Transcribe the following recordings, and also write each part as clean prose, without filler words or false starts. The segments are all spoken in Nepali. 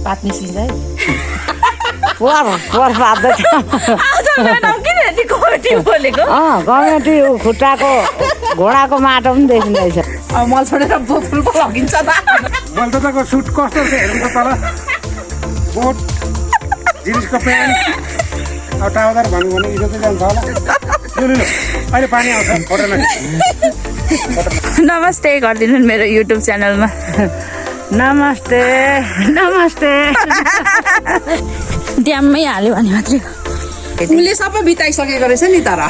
पात निस्किन्छ है पोहोर पात गमेटी खुट्टाको घोडाको माटो पनि देखिँदैछ मल छोडेर फुल पो लगिन्छ त मलतको सुट कस्तो छ हेर्नु त तल बोट जिन्सको प्यान्ट अब टाउदार भन्नु भने इज्जत जान्छ होला लु अहिले पानी आउँछ फोटो नमस्ते गरिदिनु मेरो युट्युब च्यानलमा नमस्ते नमस्ते ड्याममै हाल्यो भने मात्रै उनले सबै बिताइसकेको रहेछ नि तर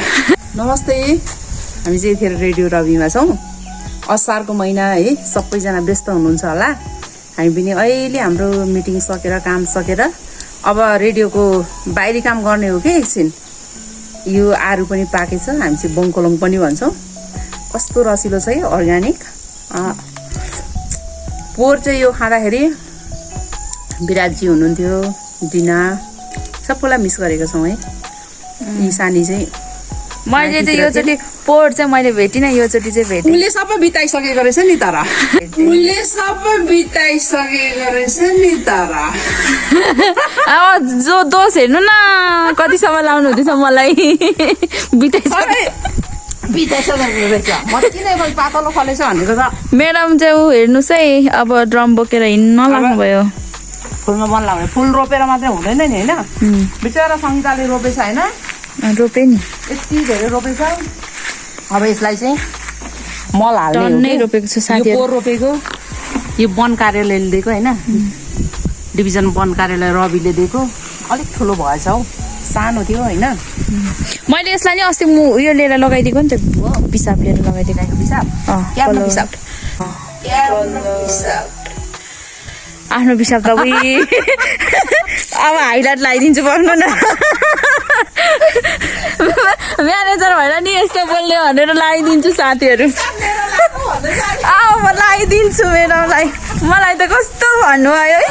नमस्ते हामी चाहिँ यतिखेर रेडियो रविमा छौँ असारको महिना है सबैजना व्यस्त हुनुहुन्छ होला हामी पनि अहिले हाम्रो मिटिङ सकेर काम सकेर अब रेडियोको बाहिरी काम गर्ने हो कि एकछिन यो आरु पनि पाकेछ हामी चाहिँ बङ्कोलङ पनि भन्छौँ कस्तो रसिलो छ है अर्ग्यानिक पोहोर चाहिँ यो खाँदाखेरि विराटजी हुनुहुन्थ्यो डिना सबैलाई मिस गरेको छौँ है ईशानी चाहिँ मैले चाहिँ योचोटि पोहोर चाहिँ मैले भेटिनँ योचोटि चाहिँ भेटेँ उनले सबै बिताइसकेको रहेछ नि तर उनले सबै बिताइसकेको रहेछ नि तर अब जो दोष हेर्नु न कतिसम्म लाउनु हुँदैछ मलाई बिताइसकेको रहेछ म त किन पातलो फलेछ भनेको त म्याडम चाहिँ ऊ हेर्नुहोस् है अब ड्रम बोकेर हिँड्न लाग्नुभयो फुलमा मन लाग्यो फुल रोपेर मात्रै हुँदैन नि होइन बिचरा सङ्गीताले रोपेछ होइन रोपे नि यति धेरै रोपेछ अब यसलाई चाहिँ मल हाल्ने टन्नै रोपेको छु साथीहरु। यो रोपेको यो वन कार्यालयले दिएको होइन डिभिजन वन कार्यालय रविले दिएको अलिक ठुलो भएछ हौ सानो थियो होइन मैले यसलाई नि अस्ति म उयो लिएर लगाइदिएको नि त पिसाब लिएर लगाइदिएको पिसाब पल्लो। पिसाब आफ्नो पिसाब त उही अब हाइलाइट लगाइदिन्छु भन्नु न म्यानेजर भएर नि यस्तो बोल्ने भनेर लगाइदिन्छु साथीहरू म लगाइदिन्छु म्याडमलाई मलाई त कस्तो भन्नु आयो है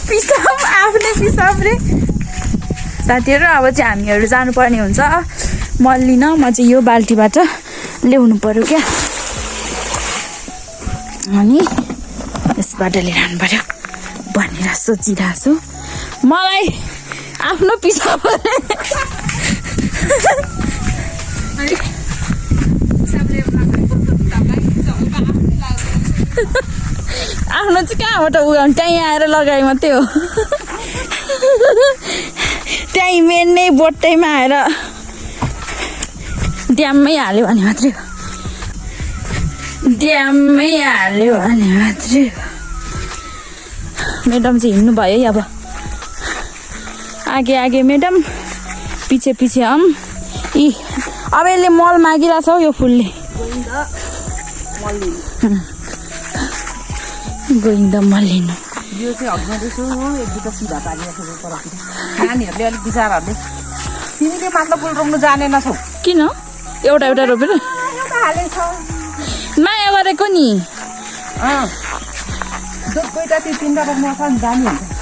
पिसाब आफ्नै पिसाब रे साथीहरू अब चाहिँ हामीहरू जानुपर्ने हुन्छ म लिन म चाहिँ यो बाल्टीबाट ल्याउनु पर्यो क्या अनि यसबाट लिएर आउनु पर्यो भनेर सोचिरहेको छु मलाई आफ्नो पिसाब आफ्नो चाहिँ कहाँबाट उगाउनु त्यहीँ आएर लगाए मात्रै हो त्यहीँ मेन नै बोटैमा आएर ड्याममै हाल्यो भने मात्रै हो ड्याममै हाल्यो भने मात्रै हो मैडम चाहिँ हिँड्नु भयो है अब आगे आगे मैडम पछि पछि हम यी अब यसले मल मागिरहेछ हौ यो फुलले गोइङ द मल लिनु यो चाहिँ हग्दैछु एक दुईवटा सिधा पारिरहेको पर नानीहरूले अलिक बिचाराहरूले तिमीले मात्र फुल रोप्नु जानेनछौ किन एउटा एउटा रोपेर माया गरेको नि दुईवटा तिनवटा रोप्नु छ नि जाने हुन्छ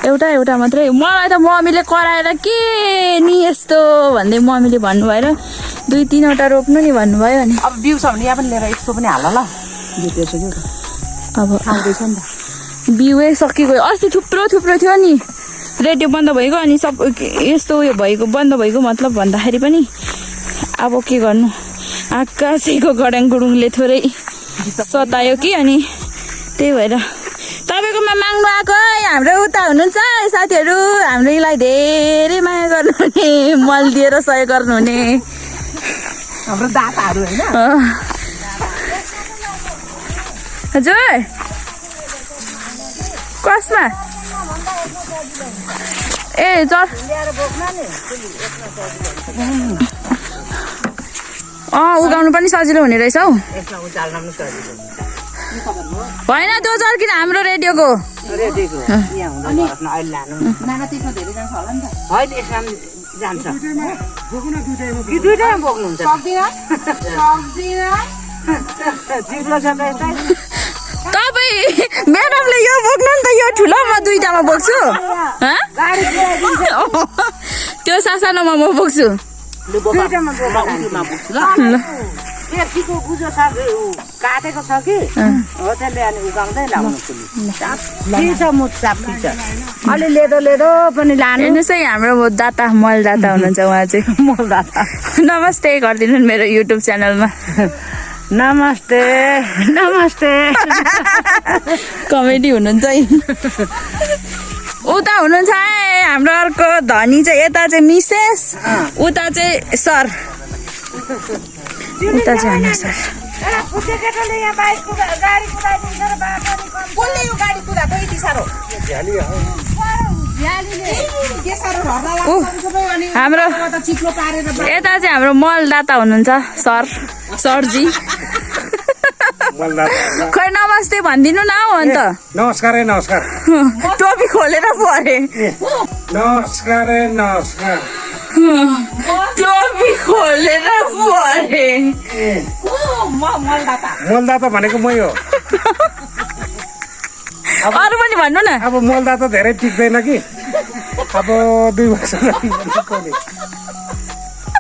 एउटा एउटा मात्रै मलाई त मम्मीले कराएर के नि यस्तो भन्दै मम्मीले भन्नुभयो र दुई तिनवटा रोप्नु नि भन्नुभयो अनि अब बिउ छ भने यहाँ पनि लिएर यस्तो पनि हाल ल अब आउँदैछ नि त बिउै सकिगयो अस्ति थुप्रो थुप्रो थियो नि रेडियो बन्द भएको अनि सब यस्तो उयो भएको बन्द भएको मतलब भन्दाखेरि पनि अब के गर्नु आकाशैको गडाङ गुडुङले थोरै सतायो कि अनि त्यही भएर तपाईँकोमा माग्नु आएको है हाम्रो उता हुनुहुन्छ है साथीहरू हाम्रोलाई धेरै माया गर्नुहुने मल दिएर सहयोग गर्नुहुने हाम्रो दाताहरू होइन हजुर कसमा ए चल उगाउनु पनि सजिलो हुने रहेछ हौ होइन त्यो चर्किन हाम्रो रेडियोको नाना त्यसमा धेरै जान्छ होला नि त होइन यसमा जान्छ दुईटैमा बोक्नुहुन्छ तपाईँ म्याडमले यो बोक्नु नि त यो ठुलो म दुईटामा बोक्छु त्यो सासानोमा म बोक्छु ल पेर्सीको बुझो छ काटेको छ कि हो त्यसले अनि उगाउँदै लाउनु के छ मुख चाप्की छ अलि लेदो लेदो पनि लानु हेर्नुहोस् है हाम्रो दाता मल दाता हुनुहुन्छ उहाँ चाहिँ मलदाता नमस्ते गरिदिनु नि मेरो युट्युब च्यानलमा नमस्ते नमस्ते कमेडी हुनुहुन्छ है उता हुनुहुन्छ है हाम्रो अर्को धनी चाहिँ यता चाहिँ मिसेस उता चाहिँ सर उता चाहिँ होइन सर हाम्रो यता चाहिँ हाम्रो मलदाता हुनुहुन्छ सर सरजी खै नमस्ते भनिदिनु न हौ अन्त नमस्कार है नमस्कार टोपी खोलेर परे नमस्कार है नमस्कार टोपी खोलेर परे मलदाता भनेको मै हो अरू पनि भन्नु न अब मलदाता धेरै टिक्दैन कि अब 2 वर्ष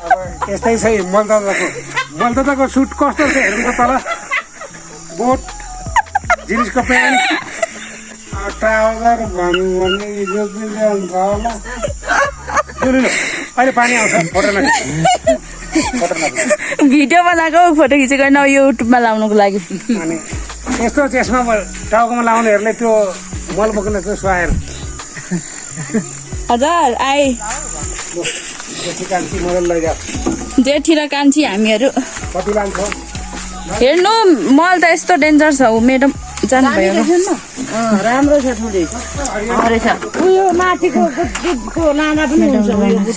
अब यस्तै छ मलदाताको सुट कस्तो छ हेर्नु त तल बोट जिन्सको प्यान्ट ट्राउजर भन्नु भने इज्जत पनि जान्छ होला अहिले पानी आउँछ फोटो भिडियो बनाएको फोटो खिचेको न युट्युबमा लाउनुको लागि अनि यस्तो चेस्मा टाउकोमा लाउनेहरूले त्यो मल बोक्ने त्यो सुहाएर हजुर आए मोडल लैजाऊ जेठी र कान्छी हामीहरू कति लान्छ हेर्नु मल त यस्तो डेन्जर छ म्याडम जानुभयो राम्रो छ थोरै उयो माथिको दुधको लाना पनि हुन्छ छ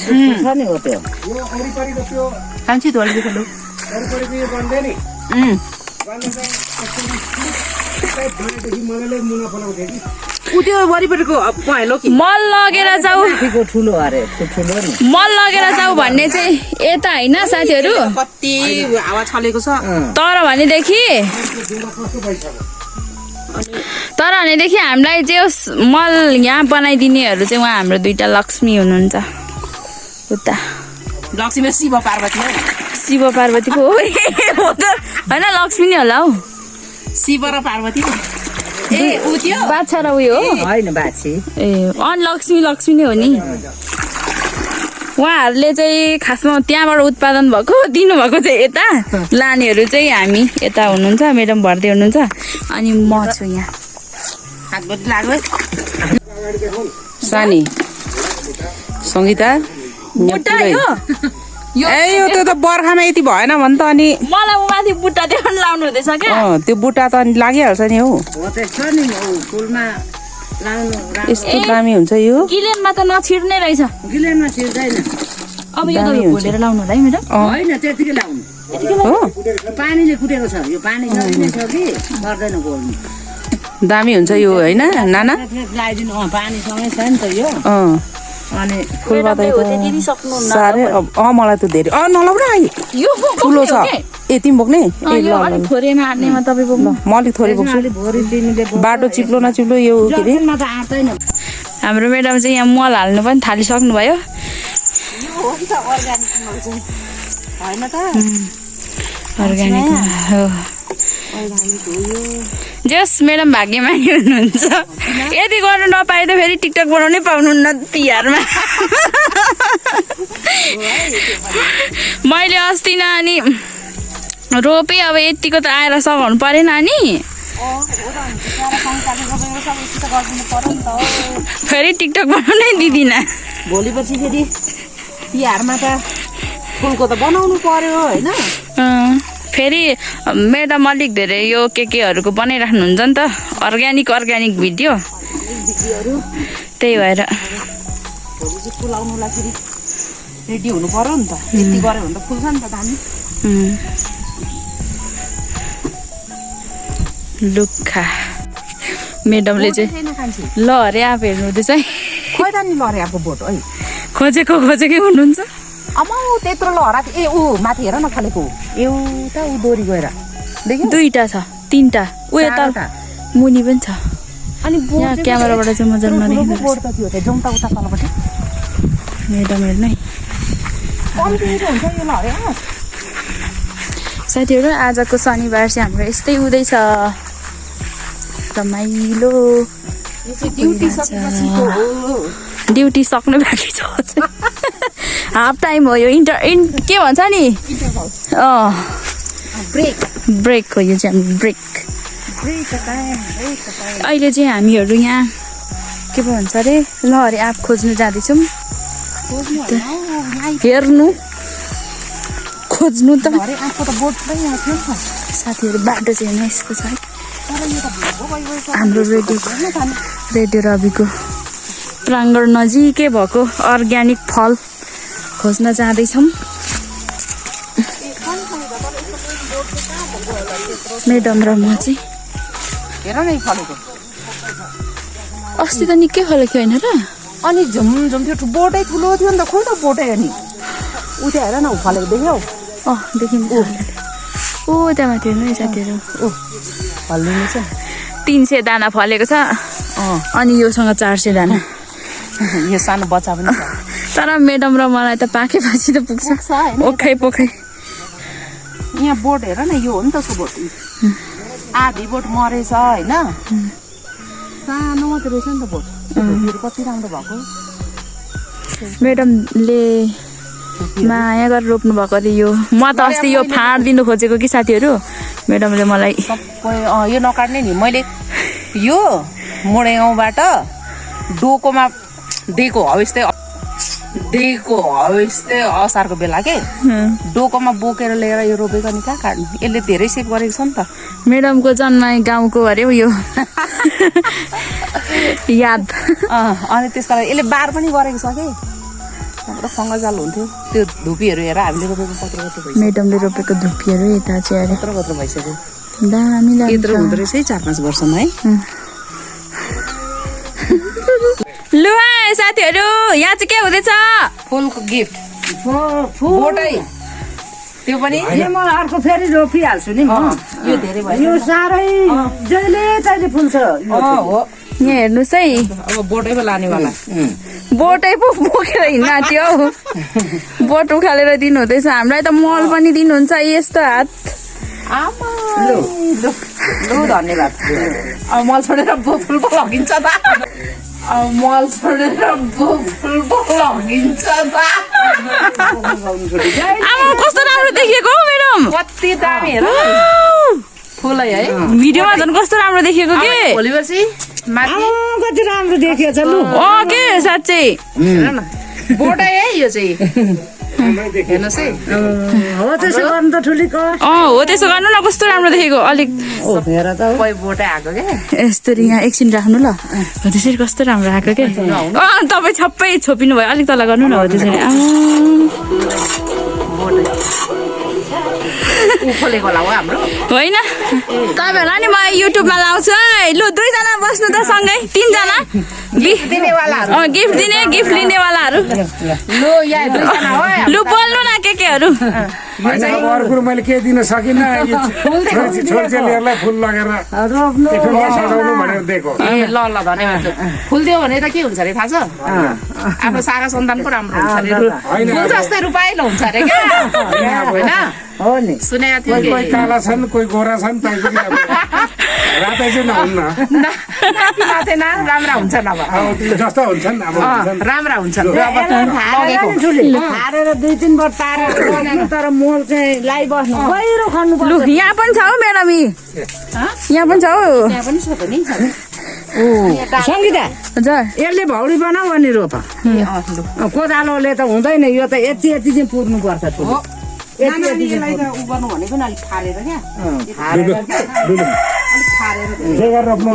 नि हो त्यो यो वरिपरिको त्यो कान्छी धोल्दै खोलो वरिपरिको यो बन्दै नि मजाले मुना फलाउँथ्यो कि त्यो वरिपरिको पहेँलो कि मल लगेर जाऊ माथिको ठुलो अरे ठुलो नि मल लगेर जाऊ भन्ने चाहिँ यता होइन साथीहरू कति हावा छलेको छ तर भनेदेखि हामीलाई चाहिँ होस् मल यहाँ बनाइदिनेहरू चाहिँ उहाँ हाम्रो 2टा लक्ष्मी हुनुहुन्छ उता लक्ष्मी शिव पार्वती हो शिव पार्वतीको हो त होइन लक्ष्मी नै होला हौ शिव र पार्वती ए उ त्यो बाछा र उयो हो होइन बाछी ए अनि लक्ष्मी नै हो नि उहाँहरूले चाहिँ खासमा त्यहाँबाट उत्पादन भएको दिनुभएको चाहिँ यता लानेहरू चाहिँ हामी यता हुनुहुन्छ म्याडम भर्दै हुनुहुन्छ अनि म छु यहाँ हातबटी लाग्यो सानी सङ्गीता बुट्टा यो ए यो त्यो त बर्खामा यति भएन भने त अनि मलाई माथि बुट्टा त्यो पनि लाउनु हुँदैछ क्या त्यो बुट्टा त अनि लागिहाल्छ नि हौ त्यस्तो नि फुलमा लाउनु यस्तो दामी हुन्छ यो गिलेनमा त नछिर्ने रहेछ गिलेनमा छिर्दैन अब यो त घोलेर लाउनु होला है म्याडम होइन त्यतिकै लाउनु हो पानीले कुटेको छ यो पानी जरिने छ कि पर्दैन गोल्नु दामी हुन्छ यो होइन नाना लगाइदिनु पानीसँगै छ नि त यो अनि फुलमा त त्यति सक्नुहुन्न साह्रै मलाई त धेरै नलाउ न अहिले यो ठुलो छ ए तिमी बोक्ने ए ल ल अलिक थोरैमा हार्नेमा तपाईँ बोक्नु म अलिक थोरै बोक्छु अलि भोरि तिमीले बाटो चिप्लो नचिप्लो यो के अरे जमिनमा त आँट्दैन हाम्रो म्याडम चाहिँ यहाँ मल हाल्नु पनि थालिसक्नु भयो अर्ग्यानिक हो जस म्याडम भाग्यमानी हुनुहुन्छ यदि गर्नु नपाए त फेरि टिकटक बनाउनै पाउनुहुन्न तिहारमा मैले अस्ति न अनि रोपेँ अब यतिको त आएर सघाउनु परेन नि फेरि टिकटक बनाउनै दिदिनँ भोलिपछि फेरि तिहारमा त फुलको त बनाउनु पर्यो होइन फेरि म्याडम अलिक धेरै यो केहरूको बनाइराख्नुहुन्छ नि त अर्ग्यानिक भिडियो त्यही भएर फुलाउनुलाई फेरि रेडी हुनु पर्यो नि त यति गऱ्यो भने त फुल्छ नि त दामी लुक्खा म्याडमले चाहिँ ल अरे आप हेर्नु हुँदैछ है खोइ त नि लरे अब बोट है खोजेकै हुनुहुन्छ अमाउ त्यत्रो लहरा ए ऊ माथि हेर न फलेको एउटा ऊ डोरी गएर देख्यौ 2टा छ 3टा ऊ यता मुनि पनि छ अनि यहाँ क्यामेराबाट चाहिँ मजाले नदेखिँदो बोट त थियो जम्ता उता तलपट्टि म्याडम हेर्नु है कम्ती हुन्छ यो लहरे साथीहरू आजको शनिबार चाहिँ हाम्रो यस्तै हुँदैछ रमाइलो ड्युटी सक्नु बाँकी छ हाफ टाइम हो यो के भन्छ नि ब्रेक हो यो चाहिँ ब्रेक अहिले चाहिँ हामीहरू यहाँ के पो भन्छ अरे लहरे आँप खोज्नु जाँदैछौँ हेर्नु खोज्नु त साथीहरू बाटो चाहिँ हेर्नु यस्तो छ हाम्रो रेडियो रविको प्राङ्गण नजिकै भएको अर्ग्यानिक फल खोज्न जाँदैछौँ म्याडम र म चाहिँ हेर न फलेको अस्ति त निकै फलेको होइन र अनि झुमझुम त्यो बोटै ठुलो थियो नि त खोइ त बोटै हो नि उ त्यहाँ हेर न ऊ फलेको देख्यौ देखिन्छ ओ त्यहाँ माथि हेर्नु है साथीहरू फल्नु छ 300 दाना फलेको छ अनि योसँग 400 दाना यो सानो बच्चा पनि छ तर म्याडम र मलाई त पाकेपछि त पुग्छ ओखै पोखै यहाँ बोट हेर न यो हो नि त सो बोट आधी बोट मरेछ होइन सानो मात्रै रहेछ नि त बोट कति राम्रो भएको म्याडमले माया गरेर रोप्नु भएको अरे यो म त अस्ति यो फाँडिदिनु खोजेको कि साथीहरू म्याडमले मलाई सबै यो नकाट्ने नि मैले यो मोडे गाउँबाट डोकोमा दिएको हवेस्ते असारको बेला के डोकोमा बोकेर लिएर यो रोपेको नि कहाँ काट्नु यसले धेरै सेभ गरेको छ नि त म्याडमको जन्म गाउँको अरे यो याद अनि त्यसको लागि यसले बार पनि गरेको छ कि त्यहाँबाट फङ्गजाल हुन्थ्यो त्यो धुपीहरू हेर हामीले रोपेको कत्रो भइसक्यो म्याडमले रोपेको धुपीहरू यता चाहिँ अरे कत्रो भइसक्यो दामी यत्रो हुँदो रहेछ है 4-5 वर्षमा है लु है साथीहरू यहाँ चाहिँ के हुँदैछ फुलको गिफ्ट बोटै त्यो पनि म अर्को फेरि रोपिहाल्छु नि म यो धेरै भयो यो साह्रै जहिले तहिले फुल्छ हो यहाँ हेर्नुहोस् है अब बोटै पो लानेवाला बोटै पो बोकेर हिँड्न थियो बोट उखालेर दिनु हुँदैछ हामीलाई त मल पनि दिनुहुन्छ यस्तो हात लु धन्यवाद अब मल छोडेर फुल पो लगिन्छ त अब मल छोडेर फुल पो लगिन्छ त कस्तो राम्रो देखिएको हौ म्याडम कति दामी हेर फुलै है भिडियोमा झन् कस्तो राम्रो देखिएको के भोलि पर्सि माथि कति राम्रो देखिएछ लु के साँच्चै हेर न बोटै है यो चाहिँ हेर्नुहोस् है हो त्यसो गर्नु त ठुलीको हो त्यसो गर्नु न कस्तो राम्रो देखेको अलिक हेर त कोही बोटै आएको क्या यस्तरी यहाँ एकछिन राख्नु ल हो त्यसरी कस्तो राम्रो आएको के तपाईँ छप्पै छोपिनु भयो अलिक तल गर्नु न हो त्यसरी उफोलेको होला हो हाम्रो होइन तपाईँहरूलाई नि म युट्युबमा लाउँछु है लु 2 जना बस्नु त सँगै 3 जना गिफ्ट दिने गिफ्ट लिनेवालाहरू लु यहाँ 2 जना हो लु बोल्नु न केहरू होइन अब अरू कुरो मैले केही दिन सकिनँ छोरीचेलीहरूलाई फुल लगेर सजाउनु भनेर दिएको ए ल धन्यवाद फुल दियो भने त के हुन्छ अरे थाहा छ आफ्नो सारा सन्तानको राम्रो हुन्छ अरे फुल जस्तै रुपाइलो हुन्छ अरे क्या होइन हो नि सुनेको थियो कोही काला छन् कोही गोरा छन् तै पनि अब रातै चाहिँ नहुन्न माथेन राम्रा हुन्छ नभए जस्ता हुन्छन् अब राम्रा हुन्छन् हारेर 2-3 वर्ष तारेर बनाएको तर मल चाहिँ लाइबस्नु गहिरो खन्नु लु यहाँ पनि छ हौ म्याडम यहाँ पनि छ हौ त्यहाँ पनि छ त नि सङ्गीता हजुर यसले भौडी बनाऊ अनि रोप कोदालोले त हुँदैन यो त यति चाहिँ पुर्नु पर्छ यसलाई त उ गर्नु भनेको नि अलिक खारेर क्या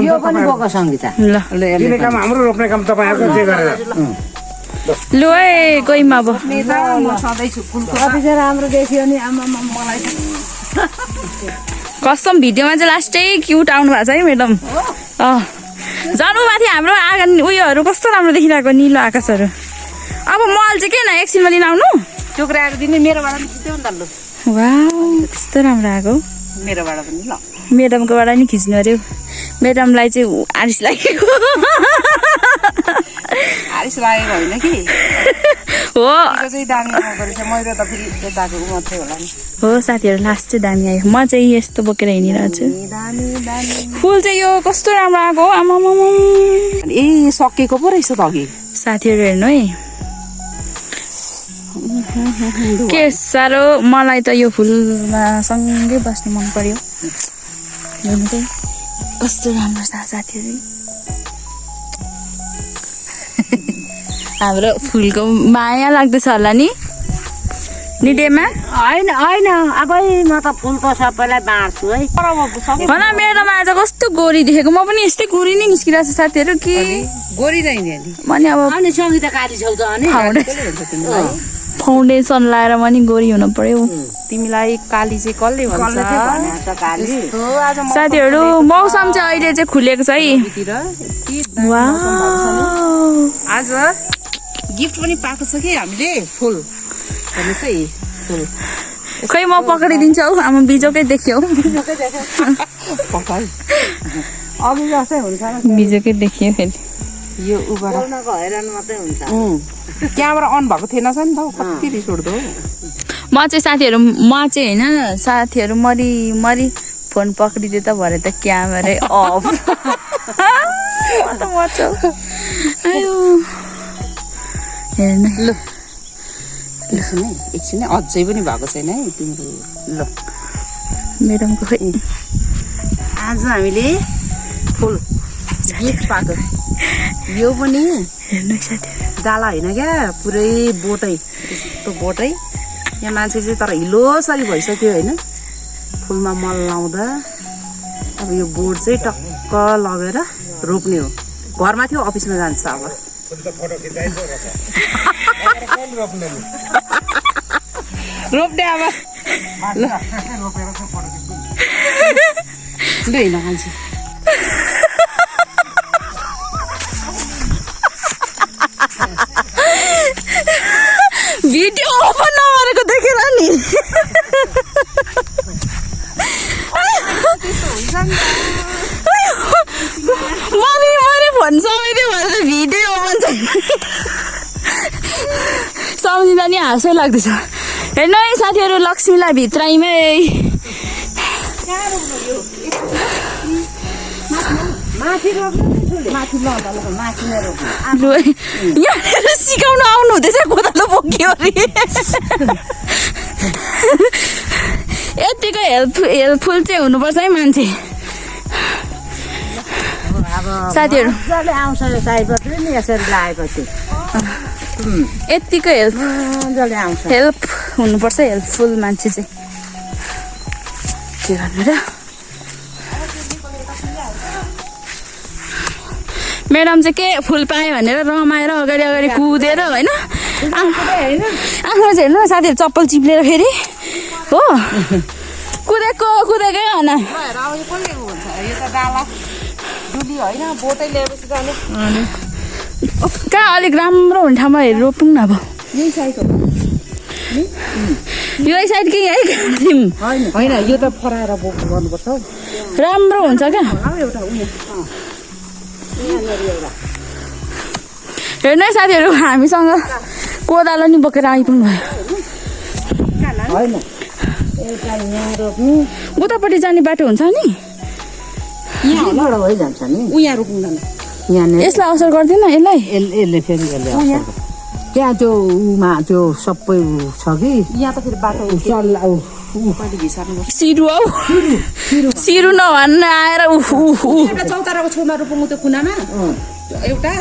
यो पनि बोक सङ्गीता ल दिने काम हाम्रो रोप्ने काम तपाईँहरूको जे गरेर लु है कोहीमा अब म सधैँ छु फुलको कति चाहिँ राम्रो देखियो नि आमा मलाई कसम भिडियोमा चाहिँ लास्टै क्युट आउनु भएको छ है म्याडम जानु माथि हाम्रो आँगन उयोहरू कस्तो राम्रो देखिरहेको निलो आकाशहरू अब मल चाहिँ के न एकछिनमा लिन आउनु टुक्रा आएको दिने मेरोबाट पनि खिच्यो नि त लु वाउ कस्तो राम्रो आएको मेरोबाट पनि ल म्याडमकोबाट नि खिच्नु अरे म्याडमलाई चाहिँ आरिस लागेको आरिस लागेको होइन कि हो चाहिँ दामी आउँदो रहेछ मैले त फेरि यताको मात्रै होला नि हो साथीहरू लास्ट चाहिँ दामी आयो म चाहिँ यस्तो बोकेर हिँडिरहेको छु दामी दामी फुल चाहिँ यो कस्तो राम्रो आएको हो आमामाम ए सकेको पो रहेछ त अघि साथीहरू हेर्नु है के साह्रो मलाई त यो फुलमा सँगै बस्नु मन पर्यो हेर्नु चाहिँ कस्तो राम्रो छ साथीहरू हाम्रो फुलको माया लाग्दैछ होला नि डेमा होइन होइन अबै म त फुल त सबैलाई बाँड्छु है होइन मेरोमा आज कस्तो गोरी देखेको म पनि यस्तै गोरी नै निस्किरहेको छ साथीहरू कि गोरी नै नि मैले अब अनि सङ्गीता काली छौ त अनि फाउन्डेसन लाएर पनि गोरी हुनु पर्यो तिमीलाई काली चाहिँ कसले भन्छ काली साथीहरू मौसम चाहिँ अहिले चाहिँ खुलेको छ है वाउ आज गिफ्ट पनि पाएको छ कि हामीले फुल हेर्नुहोस् है फुल खै म पक्रिदिन्छु हौ आमा बिजोकै देख्यो अघि जस्तै हुन्छ बिजोकै देखियो फेरि यो उबाट बोल्नको हैरान मात्रै हुन्छ क्यामेरा अन भएको थिएन छ नि त कति रिस उठ्दो म चाहिँ साथीहरू म चाहिँ होइन साथीहरू मरि फोन पक्रिदियो त भरे त क्यामेरै अफ आयो हेर्नु ल एकछिन है एकछिन है अझै पनि भएको छैन है तिम्रो ल म्याडमको खै आज हामीले फुल गिफ्ट पाएको यो पनि हेर्नु साथीहरू गाला होइन क्या पुरै बोटै यस्तो बोटै यहाँ मान्छे चाहिँ तर हिलोसरी भइसक्यो होइन फुलमा मल लाउँदा अब यो बोट चाहिँ टक्क लगेर रोप्ने हो घरमा थियो अफिसमा जान्छ अब रोप्ने अब ल होइन मान्छे भिडियो ओपन नगरेको देखेर नि मैले फोन समाइदियो भनेर भिडियो ओपन छैन सम्झिँदा नि हाँसै लाग्दैछ हेर्नु है साथीहरू लक्ष्मीलाई भित्राइमै यहाँनिर सिकाउनु आउनु हुँदैछ कोदालो बोक्यो अरे यतिको हेल्पफुल चाहिँ हुनुपर्छ है मान्छे साथीहरू मजाले आउँछ सयपत्री नि यसरी लगाएपछि यतिको मजाले आउँछ हेल्प हुनुपर्छ हेल्पफुल मान्छे चाहिँ के गर्नु र म्याडम चाहिँ के फुल पायो भनेर रमाएर अगाडि अगाडि कुदेर होइन आफ्नो चाहिँ हेर्नु न साथीहरू चप्पल चिप्लेर फेरि हो कुदेकै होइन कहाँ अलिक राम्रो हुने ठाउँमा हेरेर रोपौँ न अब यो साइड कि है होइन यो त फराएर गर्नुपर्छ हौ राम्रो हुन्छ क्या हेर्नु है साथीहरू हामीसँग कोदालो नि बोकेर आइपुग्नु भयो उतापट्टि जाने बाटो हुन्छ नि यहाँबाट भइजान्छ नि उहाँ रोप्दैन यहाँनिर यसलाई असर गर्दैन यसलाई यसले फेरि यसले असर गर्छ। त्यहाँ त्यो उमा त्यो सबै छ कि यहाँ त फेरि बाटो चल्ला कहिले घिसार्नुपर्छ सिरु हौ सिरु नभन्न आएर एउटा चौताराको छेउमा रोपौँ त्यो कुनामा एउटा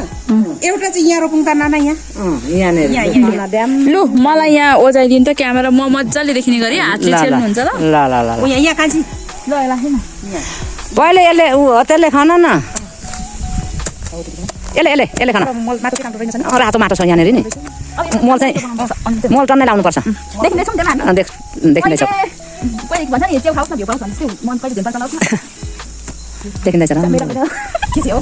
चाहिँ यहाँ रोपौँ त नाना यहाँ यहाँनिर लु मलाई यहाँ ओझाइदिनु त क्यामेरा म मजाले देखिने गरी हातले छेल्नुहुन्छ ल ल ल ल यहाँ कान्छी ल राखेन पहिले यसले त्यसले खान न यसले खान मल माटो राम्रो रहेछ नि रातो माटो छ यहाँनिर नि मल चाहिँ मल टन्नै लाउनुपर्छ देखिँदैछौँ त्यहाँ देखिँदैछ भन्छ नि च्याउ खाओस् न भ्यू खाओस् भने चाहिँ मन कहिले झुम्पा चलाउँछ देखिँदैछ के चाहिँ हो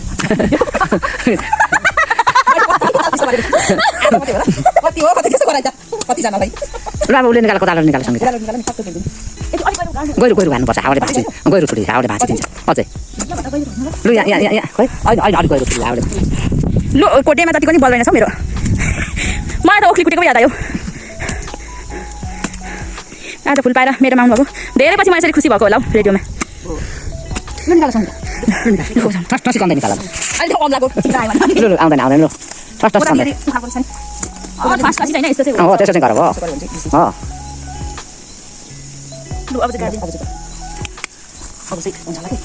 कति हो कति त्यसो गराइन्छ कतिजनालाई ल अब उसले निकालेको तालले निकाल्छ गहिरो हाल्नुपर्छ हावाले भाँच्छ गहिरो छुटी हावाले भाँचिदिन्छ अझै लु यहाँ खोइ अहिले अलिक गहिरो छुटी हावाले लु कोटेमा जति पनि बल्दैन छ मेरो मलाई त ओखली कुटेको याद आयो आज फुल पाएर मेरोमा आउनुभएको धेरै पछि म यसरी खुसी भएको होला हौ रेडियोमा अहिले त कम लाग्यो आउँदैन आउँदैन लु टस टस आउँदैन फास्ट फास्ट होइन यस्तो चाहिँ हो त्यसो चाहिँ गर हो लु अब चाहिँ गाडी अब चाहिँ हुन्छ होला कि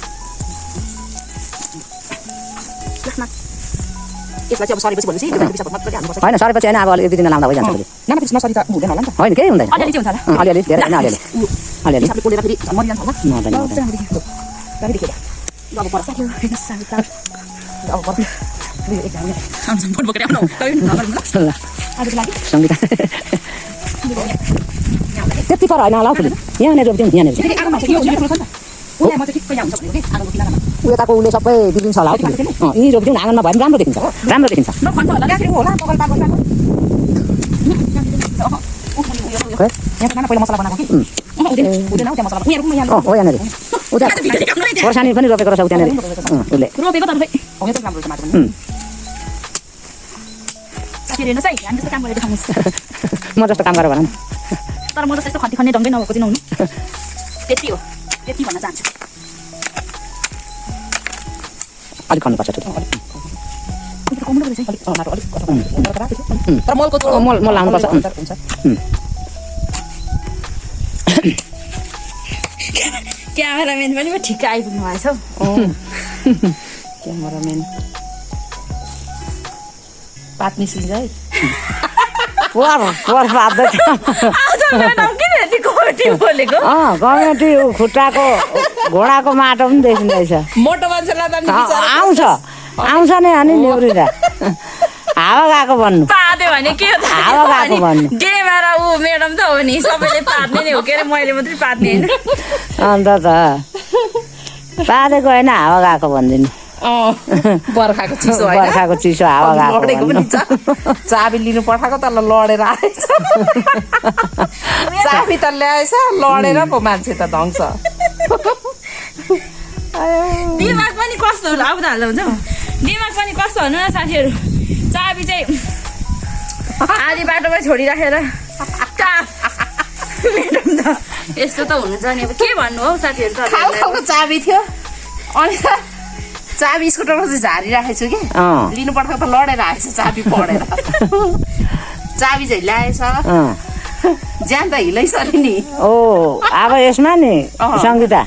यसलाई चाहिँ अब सरेपछि भनेपछि मजाले हाल्नुपर्छ होइन सरेपछि होइन अब अलि एक दुई दिन लाउँदा भइजान्छ फेरि नाना त्यसमा सरी त हुँदैन होला नि त होइन केही हुँदैन अलिअलि चाहिँ हुन्छ होला अलिअलि धेरै होइन अलिअलि अलिअलि हिसाबले पोलेर फेरि मरिजान्छ होला मर्दैन मर्दैन गाडी देखेर अब पर साथी अब पर आउँछ फोन बोकेर आउनु ल आजको लागि सङ्गीता त्यति पर होइन होला हौ फेरि यहाँनिर रोपिदिउँ यहाँनिर फेरि आगोमा छ यो ठुलो छ नि त म त ठिक्कै यहाँ हुन्छ भनेको कि आगोको किनारमा यताको उसले सबै बिग्रिन्छ होला हौ यी रोपिदिउँ आँगनमा भयो भने राम्रो देखिन्छ राम्रो देखिन्छ न खन्छ होला त्यहाँ होला बगल पागल पागल यहाँ नाना पहिला मसला बनाएको कि हुँदैन हौ त्यहाँ मसला उनीहरू यहाँ हो यहाँनिर उता खोर्सानी पनि रोपेको रहेछ त्यहाँनिर उसले रोपेको त हो यो त राम्रो छ माटो पनि साथी हेर्नुहोस् है हामी जस्तो काम गरेर देखाउनुहोस् म जस्तो काम गरेर भन तर म जस्तो यस्तो खन्ती खन्ने ढङ्गै नभएको चाहिँ नहुनु त्यति हो त्यति भन्न चाहन्छु अलिक खन्नुपर्छ तर मलको मल लाउनुपर्छ हुन्छ क्यामेराम्यान पनि ठिक आइपुग्नु भएछ हौ क्यामेराम्यान पात्नी सिज है गभर्मेन्ट खुट्टाको घोडाको माटो पनि देखिँदैछ मोटो मान्छेलाई त आउँछ नै अनि न्युरिँदा हावा गएको भन्नु पाद्यो भने के हो त हावा गएको भन्नु गेमर ऊ म्याडम त हो नि सबैले पार्ने नै हो के अरे मैले मात्रै पार्ने होइन अन्त त पादेको होइन हावा गएको भनिदिनु बर्खाको चिसो बर्खाको चिसो हावा गएको लडेको पनि चाबी लिनु पठाएको त लडेर आएछ चाबी त ल्याएछ लडेर पो मान्छे त धङ्स दिमाग पनि कस्तो होला अब त हाल्दा हुन्छ दिमाग पनि कस्तो हुनु न साथीहरू चाबी चाहिँ आधी बाटोमै छोडिराखेर म्याडम त यस्तो त हुनुहुन्छ नि अब के भन्नु हौ साथीहरू खालको चाबी थियो अनि त चाबी स्कुटरमा चाहिँ झारिराखेको छु कि लिनु पठाएको त लडेर आएछ चाबी पढेर चाबी चाहिँ ल्याएछ ज्यान त हिलैसरी नि ओ अब यसमा नि सङ्गीता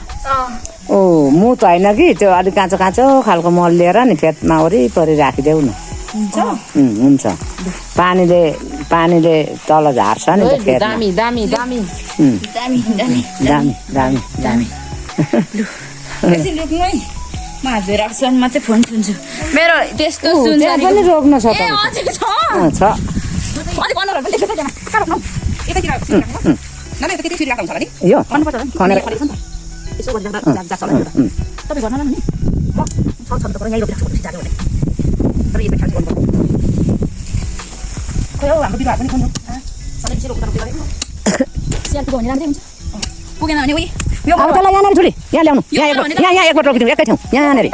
ओ मुत होइन कि त्यो अलिक काँचो काँचो खालको मल लिएर नि खेतमा वरिपरि राखिदेऊ न हुन्छ पानीले तल झार्छ नि त खेतमा दामी दामी दामी दामी दामी दामी दामी दामी एकछिन रोक्नु है म हात धोएर आएको मात्रै फोन सुन्छु मेरो त्यस्तो सुन्छ त्यहाँ पनि रोक्न छ ए अझै छ छ अलिक अनुहार पनि देख्छ त्यहाँ कहाँ रोक्नु यतातिर नाना यता त्यति राख्नु होला नि यो भन्नुपर्छ होला खनेर नि यसो गरेर जान्छ होला नि तपाईँ गर्न नि छ त यहीँ रोकिराख्छु भने जाने भने तर यता खान्छ गर्नुपर्छ खोइ हौ हाम्रो बिरुवा पनि खोज्नु सधैँ यसो रोक्दा रोक्दै गरेको स्याल पुग्यो भने राम्रै हुन्छ पुगेन भने उयो अब त्यसलाई यहाँनिर छोडी यहाँ ल्याउनु यहाँ एकपल्ट रोकिदिउँ एकै ठाउँ यहाँनिर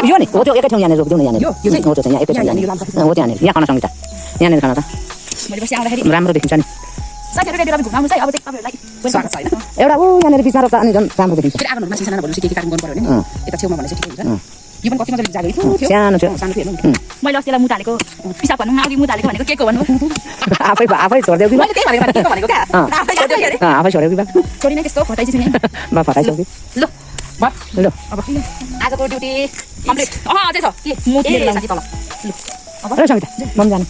यो नि हो त्यो एकै ठाउँ यहाँनिर रोकिदिउँ न यहाँनिर हो त्यो चाहिँ यहाँ एकै ठाउँ यहाँनिर हो त्यहाँनिर यहाँ खान सङ्गीता यहाँनिर खान त मैले पछि आउँदाखेरि राम्रो देखिन्छ नि साथीहरू रेडी रवि घुमाउनु चाहिँ अब चाहिँ तपाईँहरूलाई स्वागत छ होइन एउटा ऊ यहाँनिर बिचमा रोक्दा अनि झन् राम्रो देखिन्छ फेरि आगो मान्छे सानो भनेपछि के काम गर्नु पर्यो भने यता छेउमा भनेपछि ठिकै हुन्छ यो पनि कति मजाले जागो थियो सानो थियो सानो थियो मैले अस्तिलाई मुत हालेको पिसाब भन्नु अघि मुत हालेको भनेको के को भन्नु आफै छोडिदेऊ कि मैले त्यही भनेको भनेको क्या आफै छोड्यो के अरे आफै छोड्यो कि बा छोडिन त्यस्तो फटाइछि छैन बा फटाइसक्यो कि ल बस ल अब आजको ड्युटी कम्प्लिट अझै छ के मुत लिएर साथी तल र सङ्गीता म पनि जानु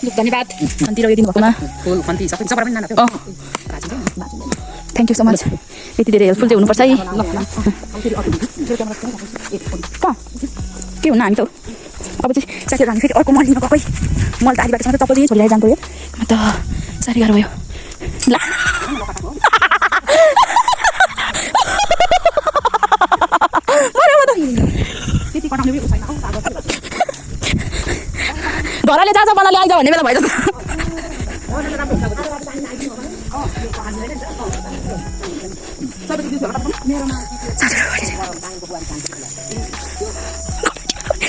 लु धन्यवाद खन्ती रवि दिनुभएकोमा फुल खन्ती सबै सबै पनि नाना थियो थ्याङ्क यू सो मच यति धेरै हेल्पफुल चाहिँ हुनुपर्छ है के हुन्न हामी त अब चाहिँ साथीहरू हामी फेरि अर्को मल लिनु गएकै मल त आधी बाटोसम्म चप्पल चाहिँ छोडिरहेर जानु पऱ्यो अन्त साह्रै गाह्रो भयो ला घरले जा बनाले आइज भन्ने बेला भयो जस्तो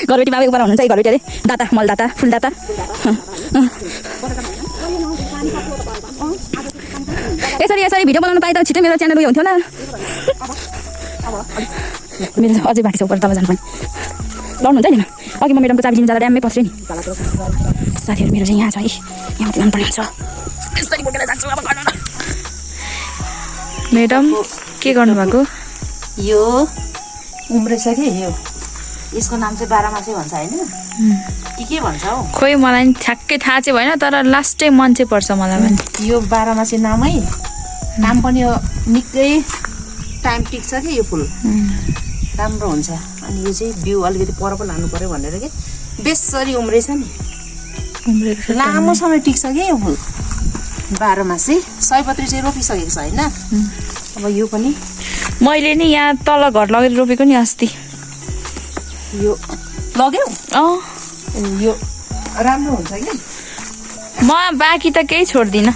घरबेटी बाबा उपर हुनुहुन्छ है घरबेटी अरे दाता मलदाता फुलदाता यसरी भिडियो बनाउनु पाए त छिटै मेरो च्यानल उयो हुन्थ्यो होला मेरो अझै बाँकी छ उपर तल जानु पनि लड्नुहुन्छ नि अघि म म्याडमको चाबी लिनु जाँदा ड्याममै पस्रेँ नि साथीहरू मेरो चाहिँ यहाँ छ है यहाँ मात्रै मनपर्ने हुन्छ यसरी बोकेर जान्छु अब गर्नु न म्याडम के गर्नुभएको यो उम्रेछ कि यो यसको नाम चाहिँ बाह्रमासे भन्छ होइन के भन्छ हौ खोइ मलाई नि ठ्याक्कै थाहा चाहिँ भएन तर लास्टै मान्छे पर्छ मलाई पनि यो बाह्रमासे नामै नाम पनि यो निकै टाइम टिक्छ कि यो फुल राम्रो हुन्छ अनि यो चाहिँ बिउ अलिकति पर पो लानु पर्यो भनेर कि बेसरी उम्रेछ नि लामो समय टिक्छ कि यो फुल बाह्रमासे सयपत्री चाहिँ रोपिसकेको छ होइन अब यो पनि मैले नि यहाँ तल घर लगेर रोपेको नि अस्ति यो लग्यौ यो राम्रो हुन्छ कि म बाँकी त केही छोड्दिनँ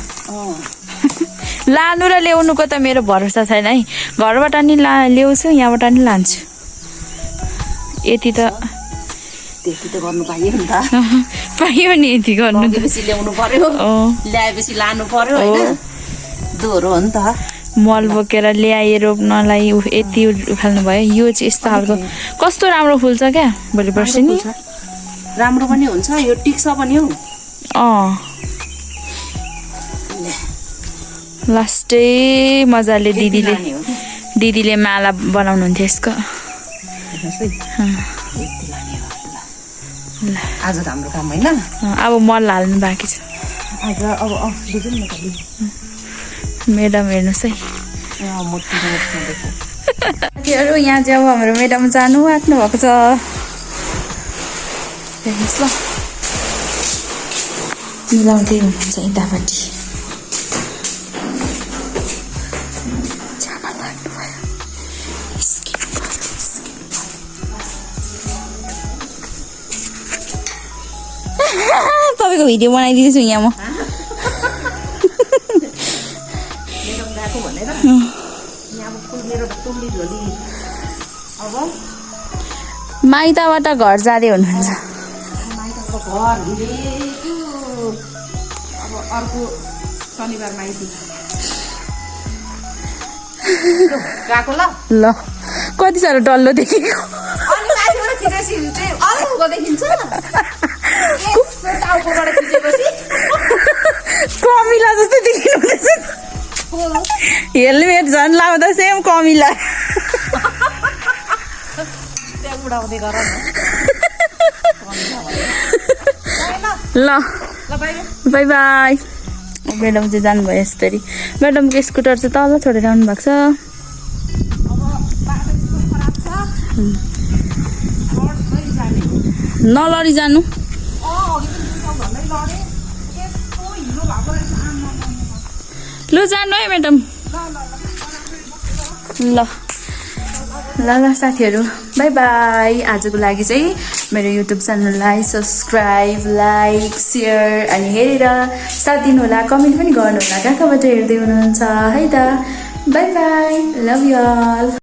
लानु र ल्याउनुको त मेरो भरोसा छैन है घरबाट नि ल्याउँछु यहाँबाट नि लान्छु यति त त्यति त गर्नु पाइयो नि त पाइयो नि यति गर्नु त ल्याउनु पर्यो ल्याएपछि लानु पर्यो होइन दोहोरो हो नि त मल बोकेर ल्याए रोप्नलाई यति उखाल्नु भयो यो चाहिँ यस्तो खालको कस्तो राम्रो फुल्छ क्या भोलि पर्सि नि राम्रो पनि हुन्छ यो टिक्छ पनि हौ लास्टै मजाले दिदीले माला बनाउनुहुन्थ्यो यसको आज हाम्रो काम होइन अब मल हाल्नु बाँकी छ आज अब म्याडम हेर्नुहोस् है साथीहरू यहाँ चाहिँ अब हाम्रो म्याडम जानु आँट्नु भएको छ हेर्नुहोस् ल मिलाउँदै हुनुहुन्छ यतापट्टि तपाईँको भिडियो बनाइदिँदैछु यहाँ म माइतबाट घर जाँदै हुनुहुन्छ अब अर्को शनिबार माइती गएको ल कति साह्रो डल्लो देखेको कमिला जस्तै देखिनु हुँदैछ हेलमेट झन् लाउँदा सेम कमिला ल बाई बाई म्याडम चाहिँ जानुभयो यसरी म्याडमको स्कुटर चाहिँ तल छोडेर आउनु भएको छ नलरी जानु लु जानु है म्याडम ल ल साथीहरू बाई बाई आजको लागि चाहिँ मेरो युट्युब च्यानललाई सब्सक्राइब लाइक सेयर अनि हेरेर साथ दिनुहोला कमेन्ट पनि गर्नुहोला कहाँबाट हेर्दै हुनुहुन्छ है त bye bye love you all